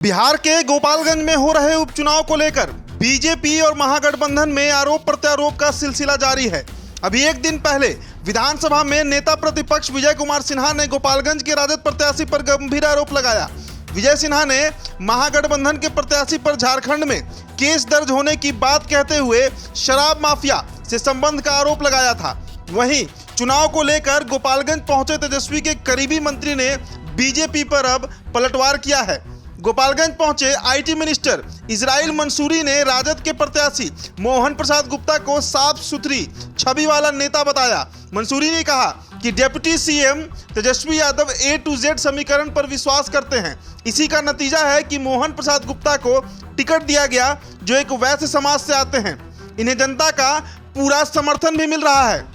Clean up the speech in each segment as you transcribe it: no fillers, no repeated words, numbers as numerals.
बिहार के गोपालगंज में हो रहे उपचुनाव को लेकर बीजेपी और महागठबंधन में आरोप प्रत्यारोप का सिलसिला जारी है। अभी एक दिन पहले विधानसभा में नेता प्रतिपक्ष विजय कुमार सिन्हा ने गोपालगंज के राजद प्रत्याशी पर गंभीर आरोप लगाया। विजय सिन्हा ने महागठबंधन के प्रत्याशी पर झारखंड में केस दर्ज होने की बात कहते हुए शराब माफिया से संबंध का आरोप लगाया था। वहीं चुनाव को लेकर गोपालगंज पहुंचे तेजस्वी के करीबी मंत्री ने बीजेपी पर अब पलटवार किया है। गोपालगंज पहुंचे आईटी मिनिस्टर इजराइल मंसूरी ने राजद के प्रत्याशी मोहन प्रसाद गुप्ता को साफ सुथरी छवि वाला नेता बताया। मंसूरी ने कहा कि deputy CM Tejashwi Yadav A to Z समीकरण पर विश्वास करते हैं। इसी का नतीजा है कि मोहन प्रसाद गुप्ता को टिकट दिया गया, जो एक वैश्य समाज से आते हैं। इन्हें जनता का पूरा समर्थन भी मिल रहा है।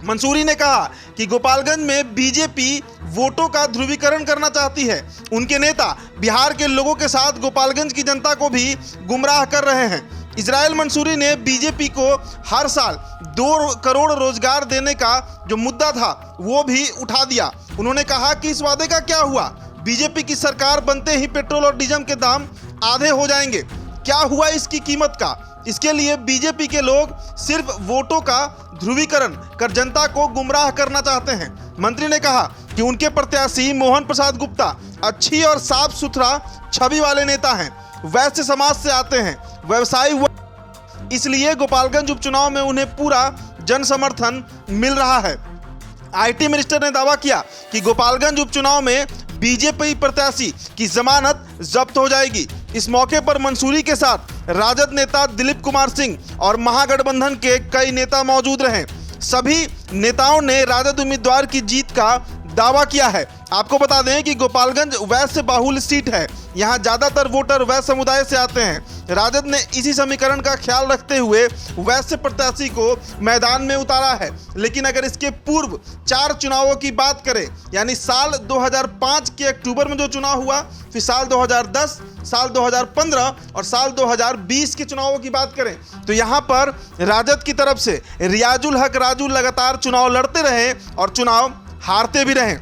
मंसूरी ने कहा कि गोपालगंज में बीजेपी वोटों का ध्रुवीकरण करना चाहती है। उनके नेता बिहार के लोगों के साथ गोपालगंज की जनता को भी गुमराह कर रहे हैं। इजराइल मंसूरी ने बीजेपी को हर साल 2 करोड़ रोजगार देने का जो मुद्दा था वो भी उठा दिया। उन्होंने कहा कि इस वादे का क्या हुआ? बीजेपी की सरकार बनते ही पेट्रोल और डीजल के दाम आधे हो जाएंगे। क्या हुआ इसकी कीमत का? इसके लिए बीजेपी के लोग सिर्फ वोटों का ध्रुवीकरण कर जनता को गुमराह करना चाहते हैं। मंत्री ने कहा कि उनके प्रत्याशी मोहन प्रसाद गुप्ता अच्छी और साफ सुथरा छवि वाले नेता हैं, वैश्य समाज से आते हैं, व्यवसायी, इसलिए गोपालगंज उपचुनाव में उन्हें पूरा जन समर्थन मिल रहा है। आईटी मिनिस्टर ने दावा किया कि गोपालगंज उपचुनाव में बीजेपी प्रत्याशी की जमानत जब्त हो जाएगी। इस मौके पर मंसूरी के साथ राजद नेता दिलीप कुमार सिंह और महागठबंधन के कई नेता मौजूद रहे। सभी नेताओं ने राजद उम्मीदवार की जीत का दावा किया है। आपको बता दें कि गोपालगंज वैश्य बाहुल सीट है। यहाँ ज्यादातर वोटर वैश्य समुदाय से आते हैं। राजद ने इसी समीकरण का ख्याल रखते हुए वैश्य प्रत्याशी को मैदान में उतारा है। लेकिन अगर इसके पूर्व 4 चुनावों की बात करें, यानी साल 2005 के अक्टूबर में जो चुनाव हुआ, फिर साल 2010, साल 2015 और साल 2020 के चुनावों की बात करें, तो यहाँ पर राजद की तरफ से रियाजुल हक राजू लगातार चुनाव लड़ते रहे और चुनाव हारते भी रहे।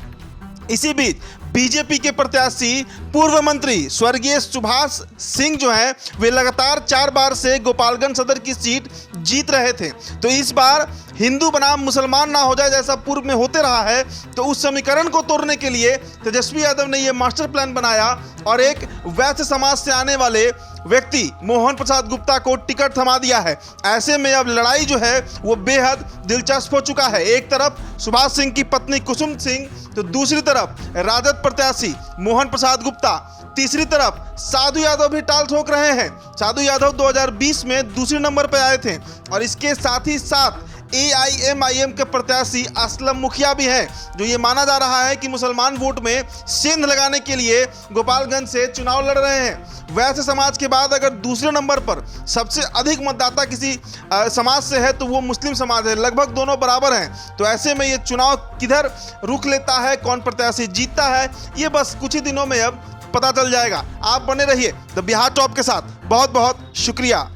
इसी बीच बीजेपी के प्रत्याशी पूर्व मंत्री स्वर्गीय सुभाष सिंह जो है, वे लगातार 4 बार से गोपालगंज सदर की सीट जीत रहे थे। तो इस बार हिंदू बनाम मुसलमान ना हो जाए जैसा पूर्व में होते रहा है, तो उस समीकरण को तोड़ने के लिए तेजस्वी यादव ने यह मास्टर प्लान बनाया और एक वैश्य समाज से आने वाले व्यक्ति मोहन प्रसाद गुप्ता को टिकट थमा दिया है। ऐसे में अब लड़ाई जो है वो बेहद दिलचस्प हो चुका है। एक तरफ सुभाष सिंह की पत्नी कुसुम सिंह, तो दूसरी तरफ राजद प्रत्याशी मोहन प्रसाद गुप्ता, तीसरी तरफ साधु यादव भी टाल ठोक रहे हैं। साधु यादव 2020 में दूसरे नंबर पर आए थे और इसके साथ ही साथ AIMIM के प्रत्याशी असलम मुखिया भी हैं, जो ये माना जा रहा है कि मुसलमान वोट में सेंध लगाने के लिए गोपालगंज से चुनाव लड़ रहे हैं। वैसे समाज के बाद अगर दूसरे नंबर पर सबसे अधिक मतदाता किसी समाज से है तो वो मुस्लिम समाज है। लगभग दोनों बराबर हैं। तो ऐसे में ये चुनाव किधर रुख लेता है, कौन प्रत्याशी जीतता है, ये बस कुछ ही दिनों में अब पता चल जाएगा। आप बने रहिए द बिहार टॉप के साथ। बहुत बहुत शुक्रिया।